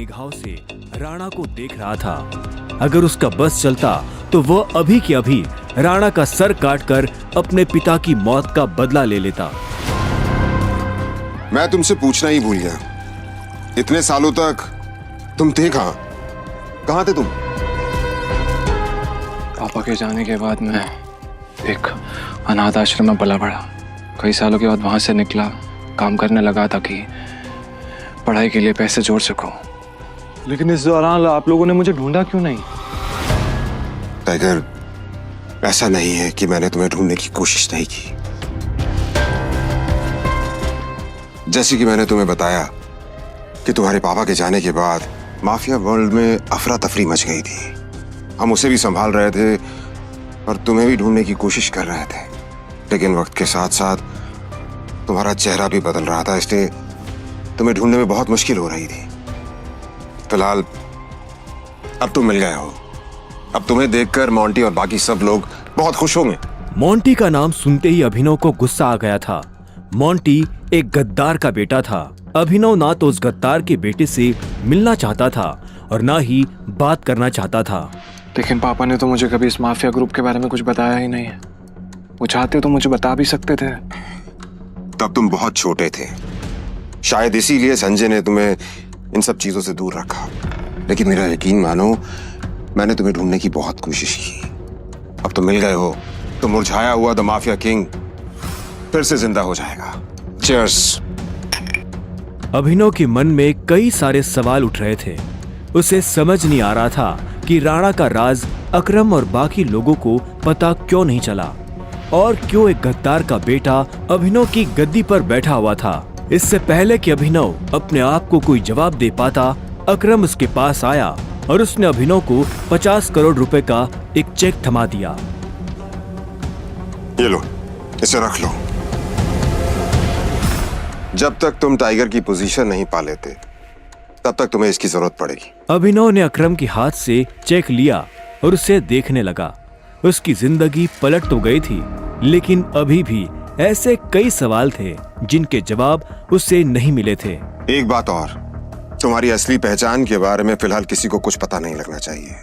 निगाहों से राणा को देख रहा था। अगर उसका बस चलता तो वह अभी के अभी राणा का सर काटकर अपने पिता की मौत का बदला ले लेता। मैं तुमसे पूछना ही भूल गया, इतने सालों तक तुम थे कहां? कहां थे तुम? पापा के जाने के बाद मैं एक अनाथ आश्रम में पला बड़ा। कई सालों के बाद वहां से निकला, काम करने लगा ताकि पढ़ाई के लिए पैसे जोड़ सकूं। लेकिन इस दौरान आप लोगों ने मुझे ढूंढा क्यों नहीं? टाइगर, ऐसा नहीं है कि मैंने तुम्हें ढूंढने की कोशिश नहीं की। जैसे कि मैंने तुम्हें बताया कि तुम्हारे पापा के जाने के बाद माफिया वर्ल्ड में अफरा तफरी मच गई थी। हम उसे भी संभाल रहे थे और तुम्हें भी ढूंढने की कोशिश कर रहे थे, लेकिन वक्त के साथ साथ तुम्हारा चेहरा भी बदल रहा था, इसलिए तुम्हें ढूंढने में बहुत मुश्किल हो रही थी। फिलहाल अब तुम मिल गए हो। अब तुम्हें देखकर मोंटी और बाकी सब लोग बहुत खुश होंगे। मोंटी का नाम सुनते ही अभिनव को गुस्सा आ गया था। मोंटी एक गद्दार का बेटा था। अभिनव ना तो उस गद्दार के बेटे से मिलना चाहता था और ना ही बात करना चाहता था। लेकिन पापा ने तो मुझे कभी इस माफिया ग्रुप के बारे में कुछ बताया ही नहीं है। वो चाहते तो मुझे बता भी सकते थे। तब तुम बहुत छोटे थे, शायद इसीलिए संजय ने तुम्हें इन सब चीजों से दूर रखा। लेकिन मेरा यकीन मानो, मैंने तुम्हें ढूंढने की बहुत कोशिश की। अब तुम मिल गए हो तो मुरझाया हुआ द माफिया किंग फिर से जिंदा हो जाएगा। चीयर्स। अभिनव के मन में कई सारे सवाल उठ रहे थे। उसे समझ नहीं आ रहा था कि राणा का राज अकरम और बाकी लोगों को पता क्यों नहीं चला और क्यों एक गद्दार का बेटा अभिनव की गद्दी पर बैठा हुआ था। इससे पहले कि अभिनव अपने आप को कोई जवाब दे पाता, अकरम उसके पास आया और उसने अभिनव को 50 करोड़ रुपए का एक चेक थमा दिया। ये लो, इसे रख लो। जब तक तुम टाइगर की पोजीशन नहीं पा लेते तब तक तुम्हें इसकी जरूरत पड़ेगी। अभिनव ने अकरम के हाथ से चेक लिया और उसे देखने लगा। उसकी जिंदगी पलट तो गई थी, लेकिन अभी भी ऐसे कई सवाल थे जिनके जवाब उसे नहीं मिले थे। एक बात और, तुम्हारी असली पहचान के बारे में फिलहाल किसी को कुछ पता नहीं लगना चाहिए।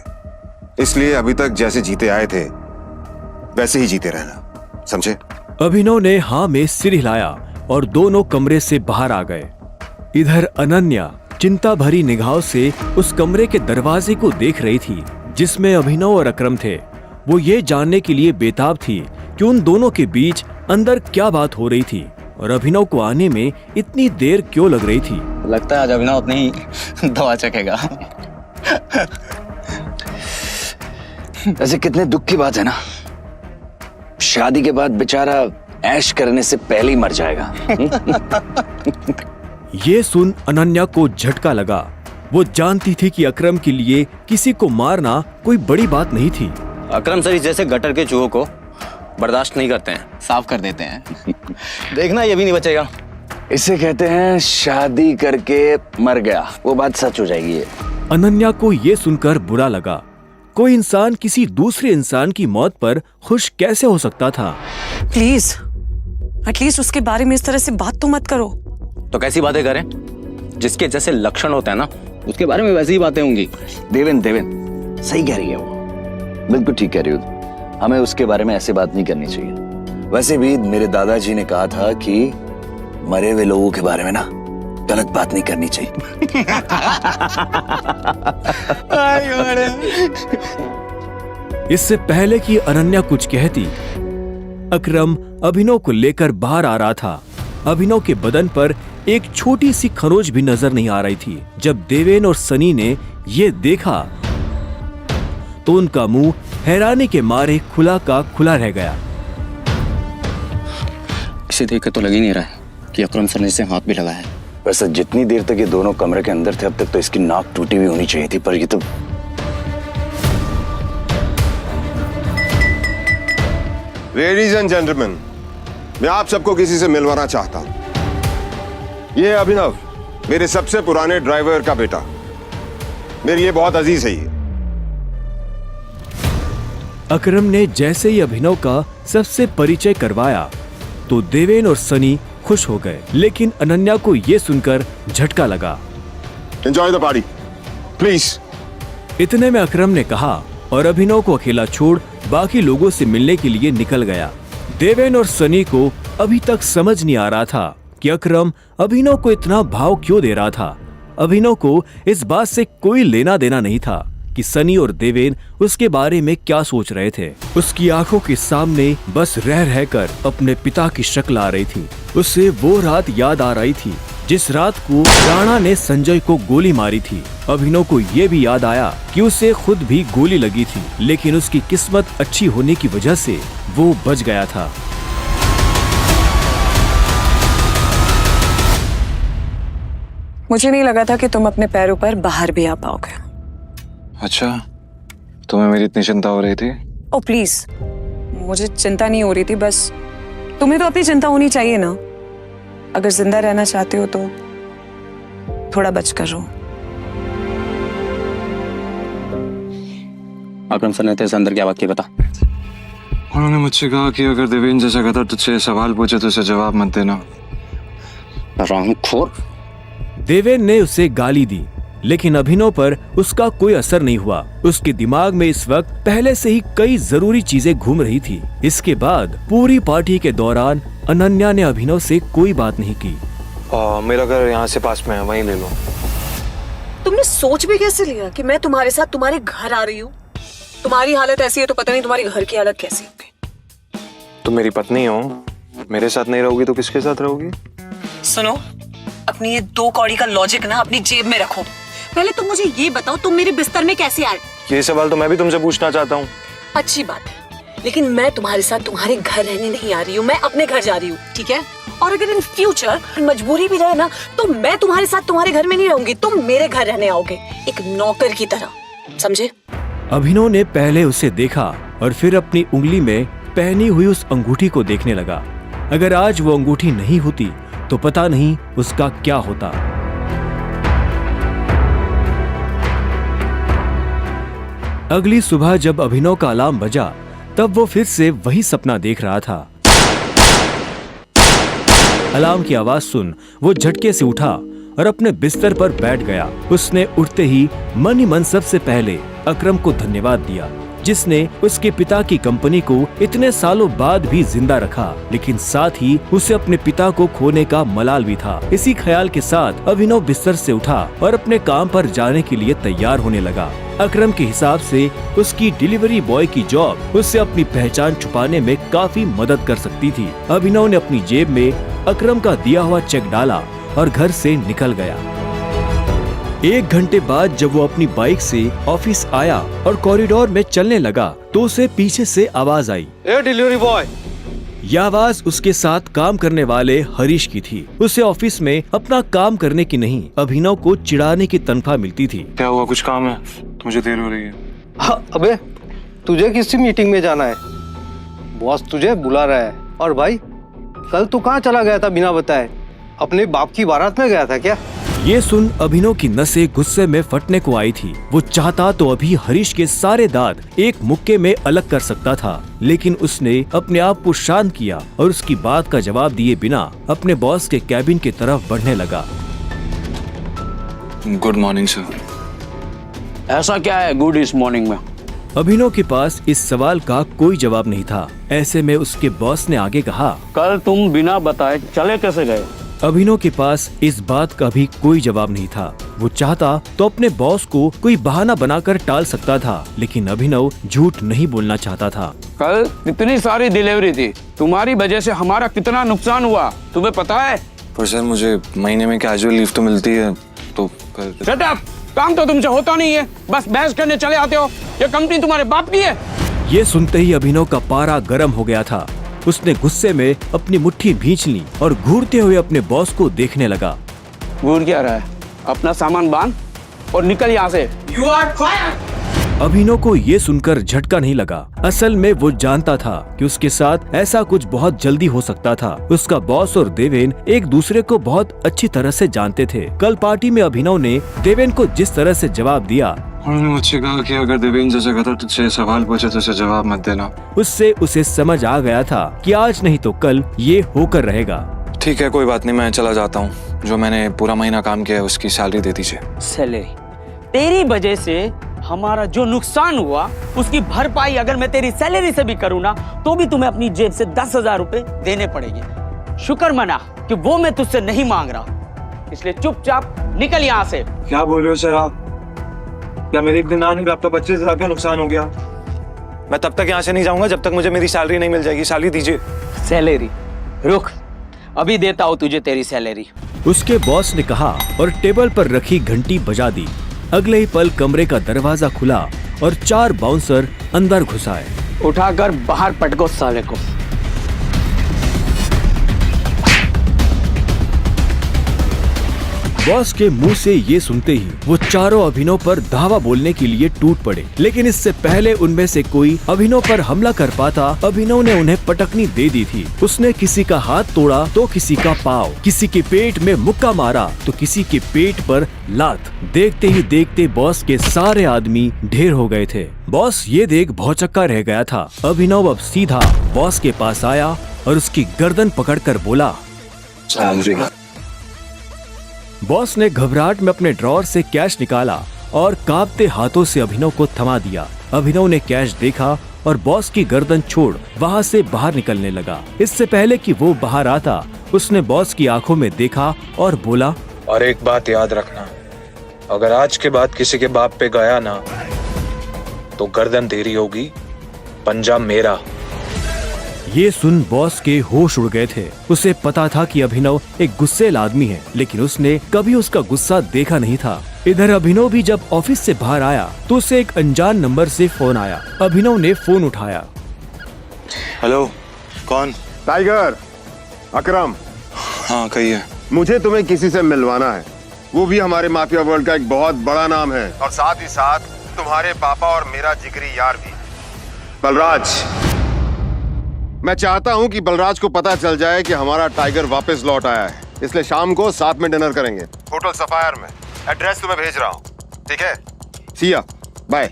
इसलिए अभी तक जैसे जीते आए थे वैसे ही जीते रहना, समझे? अभिनव ने हाँ में सिर हिलाया और दोनों कमरे से बाहर आ गए। इधर अनन्या चिंता भरी निगाहों से उस कमरे के दरवाजे को देख रही थी जिसमें अभिनव और अकरम थे। वो ये जानने के लिए बेताब थी कि उन दोनों के बीच अंदर क्या बात हो रही थी और अभिनव को आने में इतनी देर क्यों लग रही थी। लगता है आज अभिनव अपनी दवा चखेगा। ऐसे कितने दुख की बात है ना, शादी के बाद बेचारा ऐश करने से पहले ही मर जाएगा। ये सुन अनन्या को झटका लगा। वो जानती थी कि अकरम के लिए किसी को मारना कोई बड़ी बात नहीं थी। अकरम सर जैसे गटर के चूहों को बर्दाश्त नहीं करते हैं, साफ कर देते हैं। देखना ये भी नहीं बचेगा। इसे कहते हैं शादी करके मर गया। वो बात सच हो जाएगी ये। अनन्या को ये सुनकर बुरा लगा। कोई इंसान किसी दूसरे इंसान की मौत पर खुश कैसे हो सकता था? प्लीज एटलीस्ट उसके बारे में इस तरह से बात तो मत करो। तो कैसी बातें करें? जिसके जैसे लक्षण होते हैं ना, उसके बारे में वैसी ही बातें होंगी। देवेन सही कह रही है वो, बिल्कुल ठीक कह रही हो। हमें उसके बारे में ऐसे बात नहीं करनी चाहिए। वैसे भी मेरे दादाजी ने कहा था कि मरे हुए लोगों के बारे में ना गलत बात नहीं करनी चाहिए। इससे पहले कि अनन्या कुछ कहती, अकरम अभिनव को लेकर बाहर आ रहा था। अभिनव के बदन पर एक छोटी सी खरोंच भी नजर नहीं आ रही थी। जब देवेन और सनी ने ये देखा तो उनका मुंह हैरानी के मारे खुला का खुला रह गया। इसे देख के तो लग ही नहीं रहा है कि अकरम सर ने इसे हाथ भी लगाया है। वैसे जितनी देर तक ये दोनों कमरे के अंदर थे अब तक तो इसकी नाक टूटी हुई होनी चाहिए थी, पर ये तो लेडीज एंड जेंटलमैन, मैं आप सबको किसी से मिलवाना चाहता हूं। ये अभिनव, मेरे सबसे पुराने ड्राइवर का बेटा, मेरे लिए बहुत अजीज है ये। अकरम ने जैसे ही अभिनव का सबसे परिचय करवाया तो देवेन और सनी खुश हो गए, लेकिन अनन्या को ये सुनकर झटका लगा। Enjoy the party. प्लीज। इतने में अकरम ने कहा और अभिनव को अकेला छोड़ बाकी लोगों से मिलने के लिए निकल गया। देवेन और सनी को अभी तक समझ नहीं आ रहा था कि अकरम अभिनव को इतना भाव क्यों दे रहा था। अभिनव को इस बात से कोई लेना देना नहीं था कि सनी और देवेन उसके बारे में क्या सोच रहे थे। उसकी आंखों के सामने बस रह रहकर अपने पिता की शक्ल आ रही थी। उसे वो रात याद आ रही थी जिस रात को राणा ने संजय को गोली मारी थी। अभिनव को ये भी याद आया कि उसे खुद भी गोली लगी थी, लेकिन उसकी किस्मत अच्छी होने की वजह से वो बच गया था। मुझे नहीं लगा था कि तुम अपने पैरों पर बाहर भी आ पाओगे। अच्छा, तुम्हें मेरी इतनी चिंता हो रही थी? ओ प्लीज, मुझे चिंता नहीं हो रही थी, बस तुम्हें तो अपनी चिंता होनी चाहिए ना। अगर जिंदा रहना चाहते हो तो थोड़ा बचकर रहो। अकरम सर ने तेरे से अंदर क्या बात की बता। उन्होंने मुझसे कहा कि अगर देवेन जैसा कहता तुझसे सवाल पूछे तो उसे जवाब मत देना। रामखोर। देवेन ने उसे गाली दी, लेकिन अभिनव पर उसका कोई असर नहीं हुआ। उसके दिमाग में इस वक्त पहले से ही कई जरूरी चीजें घूम रही थी। इसके बाद पूरी पार्टी के दौरान अनन्या ने अभिनव से कोई बात नहीं की। मेरा घर यहाँ से पास में है, वहीं ले लो। तुमने सोच भी कैसे लिया कि मैं तुम्हारे साथ तुम्हारे घर आ रही हूँ? तुम्हारी हालत ऐसी है तो पता नहीं तुम्हारे घर की हालत कैसी होगी। तुम मेरी पत्नी हो, मेरे साथ नहीं रहोगी तो किसके साथ रहोगी? सुनो, अपनी ये 2 कौड़ी का लॉजिक ना अपनी जेब में रखो। पहले तुम मुझे ये बताओ, तुम मेरे बिस्तर में कैसे आए? ये सवाल तो मैं भी तुमसे पूछना चाहता हूँ। अच्छी बात है, लेकिन मैं तुम्हारे साथ तुम्हारे घर रहने नहीं आ रही हूँ, मैं अपने घर जा रही हूँ, ठीक है? और अगर इन फ्यूचर मजबूरी भी रहे ना तो मैं तुम्हारे साथ तुम्हारे घर में नहीं रहूंगी, तुम मेरे घर रहने आओगे एक नौकर की तरह, समझे? अभिनव ने पहले उसे देखा और फिर अपनी उंगली में पहनी हुई उस अंगूठी को देखने लगा। अगर आज वो अंगूठी नहीं होती तो पता नहीं उसका क्या होता। अगली सुबह जब अभिनव का अलार्म बजा तब वो फिर से वही सपना देख रहा था। अलार्म की आवाज सुन वो झटके से उठा और अपने बिस्तर पर बैठ गया। उसने उठते ही मन ही मन सबसे पहले अकरम को धन्यवाद दिया, जिसने उसके पिता की कंपनी को इतने सालों बाद भी जिंदा रखा, लेकिन साथ ही उसे अपने पिता को खोने का मलाल भी था। इसी ख्याल के साथ अभिनव बिस्तर से उठा और अपने काम पर जाने के लिए तैयार होने लगा। अकरम के हिसाब से उसकी डिलीवरी बॉय की जॉब उससे अपनी पहचान छुपाने में काफी मदद कर सकती थी। अभिनव ने अपनी जेब में अकरम का दिया हुआ चेक डाला और घर से निकल गया। 1 घंटे बाद जब वो अपनी बाइक से ऑफिस आया और कॉरिडोर में चलने लगा तो उसे पीछे से आवाज आई, ए डिलीवरी बॉय। यह आवाज उसके साथ काम करने वाले हरीश की थी। उसे ऑफिस में अपना काम करने की नहीं, अभिनव को चिढ़ाने की तनख्वाह मिलती थी। क्या हुआ, कुछ काम है? मुझे देर हो रही है। हाँ, अबे तुझे किसी मीटिंग में जाना है? बॉस तुझे बुला रहा है। और भाई कल तू कहाँ चला गया था बिना बताए? अपने बाप की बारात में गया था क्या? ये सुन अभिनव की नसें गुस्से में फटने को आई थी। वो चाहता तो अभी हरीश के सारे दांत एक मुक्के में अलग कर सकता था, लेकिन उसने अपने आप को शांत किया और उसकी बात का जवाब दिए बिना अपने बॉस के कैबिन की तरफ बढ़ने लगा। Good morning sir. ऐसा क्या है गुड इस मॉर्निंग में? अभिनव के पास इस सवाल का कोई जवाब नहीं था। ऐसे में उसके बॉस ने आगे कहा, कल तुम बिना बताए चले कैसे गए? अभिनव के पास इस बात का भी कोई जवाब नहीं था। वो चाहता तो अपने बॉस को कोई बहाना बनाकर टाल सकता था, लेकिन अभिनव झूठ नहीं बोलना चाहता था। कल कितनी सारी डिलीवरी थी, तुम्हारी वजह से हमारा कितना नुकसान हुआ तुम्हें पता है? पर सर मुझे महीने में कैजुअल लीव तो मिलती है, तो कल। Shut up! काम तो तुमसे होता नहीं है, बस बहस करने चले आते हो। ये कंपनी तुम्हारे बाप की है। ये सुनते ही अभिनव का पारा गर्म हो गया था। उसने गुस्से में अपनी मुट्ठी भींच ली और घूरते हुए अपने बॉस को देखने लगा। घूर क्या रहा है? अपना सामान बांध और निकल यहाँ से। You are fired! अभिनव को ये सुनकर झटका नहीं लगा। असल में वो जानता था कि उसके साथ ऐसा कुछ बहुत जल्दी हो सकता था। उसका बॉस और देवेन एक दूसरे को बहुत अच्छी तरह से जानते थे। कल पार्टी में अभिनव ने देवेन को जिस तरह से जवाब दिया, उन्होंने मुझसे कहा कि अगर देवेन जैसा कहता तुझसे सवाल पूछे तो उसे जवाब मत देना। उससे उसे समझ आ गया था कि आज नहीं तो कल ये होकर रहेगा। ठीक है, कोई बात नहीं, मैं चला जाता हूँ। जो मैंने पूरा महीना काम किया है उसकी सैलरी दे दीजिए। सैलरी? तेरी वजह से हमारा जो नुकसान हुआ उसकी भरपाई अगर मैं तेरी सैलरी से भी करूँ ना तो भी तुम्हें अपनी जेब से 10,000 रुपए देने पड़ेंगे। शुक्र मना कि वो मैं तुझसे नहीं मांग रहा, इसलिए चुपचाप निकल यहाँ से। क्या बोल रहे हो सर आप? क्या मेरे एक दिन आने में आपका 25,000 का नुकसान हो गया? मैं तब तक यहाँ से नहीं जाऊंगा जब तक मुझे मेरी सैलरी नहीं मिल जाएगी। सैलरी दीजिए। सैलरी? रुक, अभी देता हूँ तुझे तेरी सैलरी। उसके बॉस ने कहा और टेबल पर रखी घंटी बजा दी। अगले ही पल कमरे का दरवाजा खुला और 4 बाउंसर अंदर घुस आए। उठाकर बाहर पटको साले को। बॉस के मुंह से ये सुनते ही वो चारों अभिनव पर धावा बोलने के लिए टूट पड़े, लेकिन इससे पहले उनमें से कोई अभिनव पर हमला कर पाता अभिनव ने उन्हें पटकनी दे दी थी। उसने किसी का हाथ तोड़ा तो किसी का पाँव, किसी के पेट में मुक्का मारा तो किसी के पेट पर लात। देखते ही देखते बॉस के सारे आदमी ढेर हो गए थे। बॉस ये देख भौचक्का रह गया था। अभिनव अब सीधा बॉस के पास आया और उसकी गर्दन पकड़कर बोला, बॉस ने घबराहट में अपने ड्रॉअर से कैश निकाला और कांपते हाथों से अभिनव को थमा दिया। अभिनव ने कैश देखा और बॉस की गर्दन छोड़ वहां से बाहर निकलने लगा। इससे पहले कि वो बाहर आता, उसने बॉस की आंखों में देखा और बोला, और एक बात याद रखना, अगर आज के बाद किसी के बाप पे गया ना तो गर्दन तेरी होगी, पंजा मेरा। ये सुन बॉस के होश उड़ गए थे। उसे पता था कि अभिनव एक गुस्सैल आदमी है, लेकिन उसने कभी उसका गुस्सा देखा नहीं था। इधर अभिनव भी जब ऑफिस से बाहर आया तो उसे एक अनजान नंबर से फोन आया। अभिनव ने फोन उठाया। हेलो, कौन? टाइगर, अकरम। हाँ कहिए। मुझे तुम्हें किसी से मिलवाना है, वो भी हमारे माफिया वर्ल्ड का एक बहुत बड़ा नाम है, और साथ ही साथ तुम्हारे पापा और मेरा जिगरी यार भी, बलराज। मैं चाहता हूं कि बलराज को पता चल जाए कि हमारा टाइगर वापस लौट आया है, इसलिए शाम को साथ में डिनर करेंगे होटल सफायर में। एड्रेस तुम्हें भेज रहा हूं, ठीक है? सी या, बाय।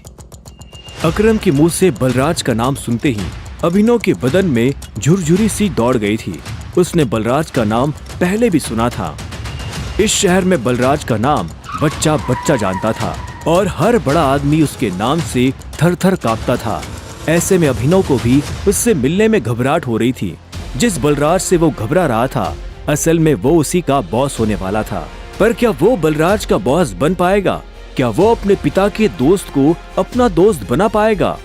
अकरम के मुंह से बलराज का नाम सुनते ही अभिनव के बदन में झुरझुरी सी दौड़ गई थी। उसने बलराज का नाम पहले भी सुना था। इस शहर में बलराज का नाम बच्चा बच्चा जानता था और हर बड़ा आदमी उसके नाम से थर-थर कांपता था। ऐसे में अभिनव को भी उससे मिलने में घबराहट हो रही थी। जिस बलराज से वो घबरा रहा था, असल में वो उसी का बॉस होने वाला था। पर क्या वो बलराज का बॉस बन पाएगा? क्या वो अपने पिता के दोस्त को अपना दोस्त बना पाएगा?